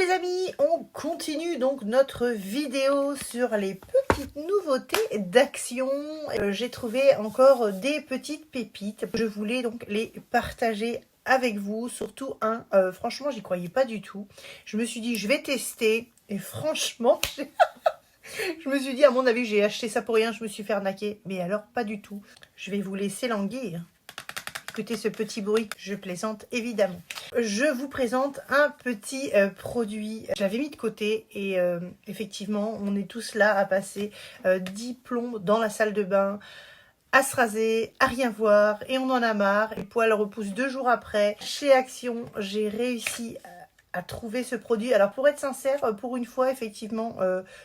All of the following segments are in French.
les amis, on continue donc notre vidéo sur les petites nouveautés d'Action. J'ai trouvé encore des petites pépites. Je voulais donc les partager avec vous, surtout franchement j'y croyais pas du tout. Je me suis dit je vais tester et franchement je me suis dit à mon avis j'ai acheté ça pour rien, je me suis fait arnaquer. Mais alors pas du tout. Je vais vous laisser languir. Écoutez ce petit bruit, je plaisante évidemment. Je vous présente un petit produit. Je l'avais mis de côté et effectivement, on est tous là à passer 10 plombs dans la salle de bain, à se raser, à rien voir et on en a marre. Les poils repoussent 2 jours après. Chez Action, j'ai réussi à trouver ce produit. Alors pour être sincère, pour une fois effectivement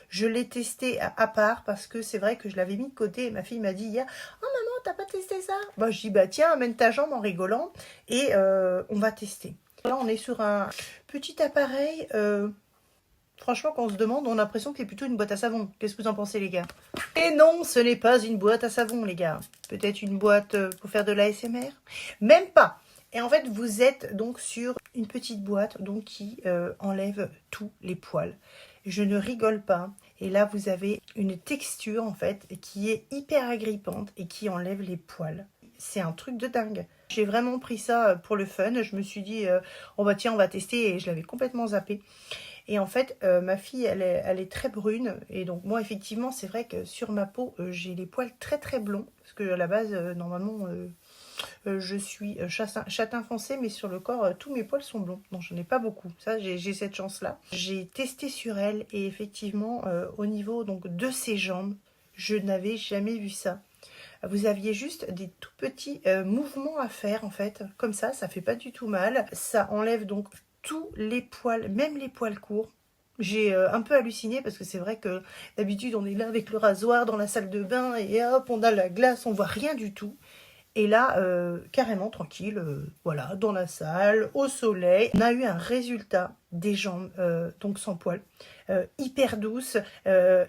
je l'ai testé à part parce que c'est vrai que je l'avais mis de côté et ma fille m'a dit hier « Oh maman, t'as pas testé ça ?» Bah je dis « Bah tiens, amène ta jambe en rigolant et on va tester. » Là on est sur un petit appareil, franchement quand on se demande, on a l'impression que c'est plutôt une boîte à savon. Qu'est-ce que vous en pensez les gars? Et non, ce n'est pas une boîte à savon les gars. Peut-être une boîte pour faire de l'ASMR? Même pas. Et en fait, vous êtes donc sur une petite boîte donc, qui enlève tous les poils. Je ne rigole pas. Et là, vous avez une texture en fait qui est hyper agrippante et qui enlève les poils. C'est un truc de dingue. J'ai vraiment pris ça pour le fun. Je me suis dit, oh bah tiens, on va tester et je l'avais complètement zappé. Et en fait, ma fille, elle est très brune. Et donc moi, effectivement, c'est vrai que sur ma peau, j'ai les poils très très blonds. Parce que à la base, normalement... je suis châtain foncé, mais sur le corps, tous mes poils sont blonds. Donc, j'en ai pas beaucoup. Ça, j'ai cette chance-là. J'ai testé sur elle et effectivement, au niveau donc, de ses jambes, je n'avais jamais vu ça. Vous aviez juste des tout petits mouvements à faire, en fait. Comme ça fait pas du tout mal. Ça enlève donc tous les poils, même les poils courts. J'ai un peu halluciné parce que c'est vrai que d'habitude, on est là avec le rasoir dans la salle de bain et hop, on a la glace, on voit rien du tout. Et là, carrément tranquille, voilà, dans la salle, au soleil. On a eu un résultat des jambes, donc sans poils, hyper douce,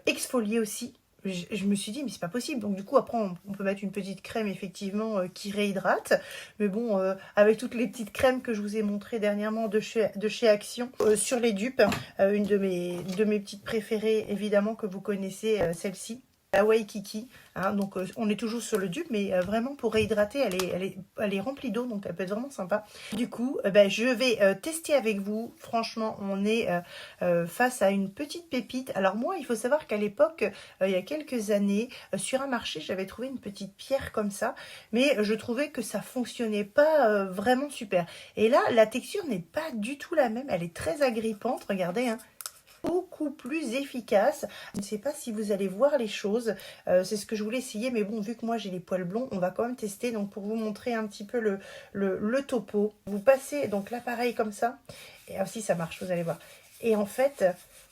exfoliée aussi. Je me suis dit, mais c'est pas possible. Donc du coup, après, on peut mettre une petite crème, effectivement, qui réhydrate. Mais bon, avec toutes les petites crèmes que je vous ai montrées dernièrement de chez Action, sur les dupes, une de mes petites préférées, évidemment, que vous connaissez, celle-ci. La Waikiki, hein, donc on est toujours sur le dupe, mais vraiment pour réhydrater, elle est remplie d'eau, donc elle peut être vraiment sympa. Du coup, je vais tester avec vous. Franchement, on est face à une petite pépite. Alors moi, il faut savoir qu'à l'époque, il y a quelques années, sur un marché, j'avais trouvé une petite pierre comme ça, mais je trouvais que ça fonctionnait pas vraiment super. Et là, la texture n'est pas du tout la même, elle est très agrippante, regardez, hein. Beaucoup plus efficace. Je ne sais pas si vous allez voir les choses, c'est ce que je voulais essayer, mais bon, vu que moi j'ai les poils blonds, on va quand même tester. Donc pour vous montrer un petit peu le topo, vous passez donc l'appareil comme ça, et aussi ça marche, vous allez voir. Et en fait,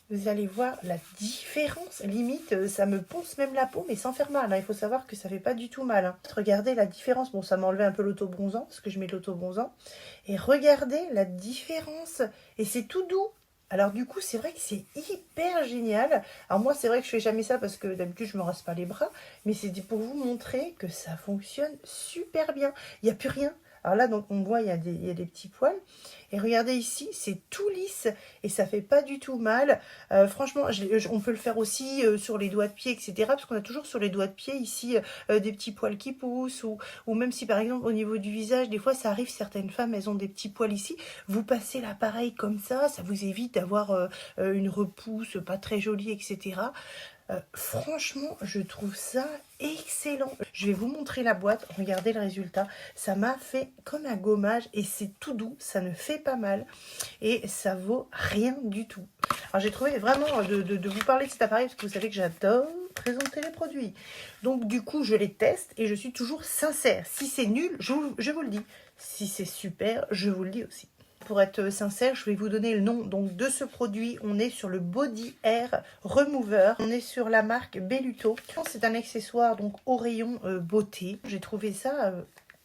vous allez voir la différence, limite ça me ponce même la peau, mais sans faire mal, hein. Il faut savoir que ça fait pas du tout mal, hein. Regardez la différence, bon ça m'a enlevé un peu l'auto-bronzant, parce que je mets de l'auto-bronzant, et regardez la différence, et c'est tout doux. Alors du coup, c'est vrai que c'est hyper génial. Alors moi, c'est vrai que je fais jamais ça parce que d'habitude, je me rase pas les bras. Mais c'est pour vous montrer que ça fonctionne super bien. Il n'y a plus rien. Alors là, donc on voit, il y a des petits poils. Et regardez ici, c'est tout lisse et ça fait pas du tout mal. Franchement, on peut le faire aussi sur les doigts de pied, etc. Parce qu'on a toujours sur les doigts de pied ici des petits poils qui poussent. Ou même si par exemple au niveau du visage, des fois ça arrive, certaines femmes, elles ont des petits poils ici. Vous passez l'appareil comme ça vous évite d'avoir une repousse pas très jolie, etc. Franchement, je trouve ça excellent. Je vais vous montrer la boîte. Regardez le résultat. Ça m'a fait comme un gommage et c'est tout doux. Ça ne fait pas mal et ça vaut rien du tout. Alors, j'ai trouvé vraiment de vous parler de cet appareil parce que vous savez que j'adore présenter les produits. Donc, du coup, je les teste et je suis toujours sincère. Si c'est nul, je vous le dis. Si c'est super, je vous le dis aussi. Pour être sincère, je vais vous donner le nom donc, de ce produit. On est sur le Body Hair Remover. On est sur la marque Belluto. C'est un accessoire donc au rayon beauté. J'ai trouvé ça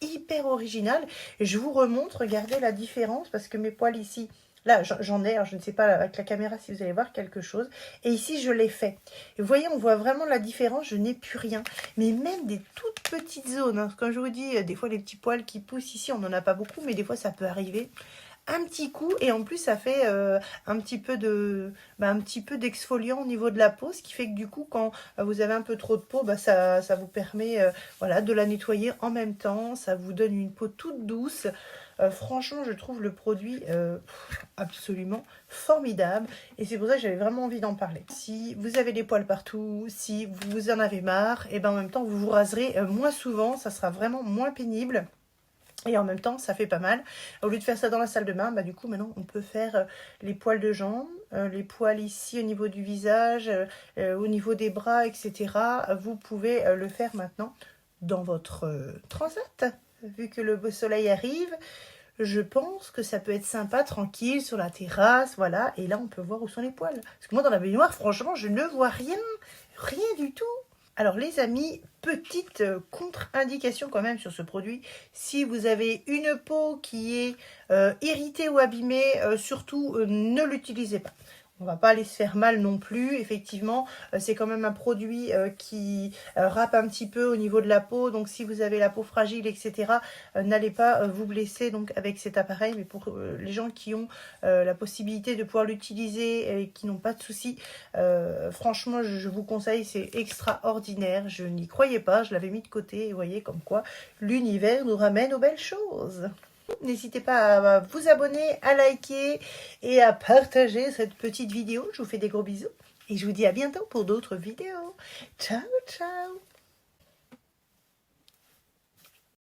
hyper original. Et je vous remontre, regardez la différence parce que mes poils ici, là j'en ai, alors je ne sais pas avec la caméra si vous allez voir quelque chose. Et ici je l'ai fait. Et vous voyez, on voit vraiment la différence, je n'ai plus rien. Mais même des toutes petites zones, hein. Comme je vous dis, des fois les petits poils qui poussent ici, on n'en a pas beaucoup, mais des fois ça peut arriver. un petit coup et en plus ça fait un petit peu d'exfoliant au niveau de la peau, ce qui fait que du coup quand vous avez un peu trop de peau, ça vous permet voilà, de la nettoyer en même temps, ça vous donne une peau toute douce. Franchement, je trouve le produit absolument formidable et c'est pour ça que j'avais vraiment envie d'en parler. Si vous avez des poils partout, si vous en avez marre, et ben en même temps vous vous raserez moins souvent, ça sera vraiment moins pénible. Et en même temps, ça fait pas mal. Au lieu de faire ça dans la salle de bain, du coup, maintenant, on peut faire les poils de jambes, les poils ici au niveau du visage, au niveau des bras, etc. Vous pouvez le faire maintenant dans votre transat. Vu que le beau soleil arrive, je pense que ça peut être sympa, tranquille, sur la terrasse, voilà. Et là, on peut voir où sont les poils. Parce que moi, dans la baignoire, franchement, je ne vois rien. Rien du tout. Alors les amis, petite contre-indication quand même sur ce produit. Si vous avez une peau qui est irritée ou abîmée, surtout ne l'utilisez pas. On va pas aller se faire mal non plus. Effectivement, c'est quand même un produit qui râpe un petit peu au niveau de la peau. Donc si vous avez la peau fragile, etc., n'allez pas vous blesser donc avec cet appareil. Mais pour les gens qui ont la possibilité de pouvoir l'utiliser et qui n'ont pas de soucis, franchement, je vous conseille, c'est extraordinaire. Je n'y croyais pas, je l'avais mis de côté. Et vous voyez comme quoi l'univers nous ramène aux belles choses. N'hésitez pas à vous abonner, à liker et à partager cette petite vidéo. Je vous fais des gros bisous et je vous dis à bientôt pour d'autres vidéos. Ciao, ciao!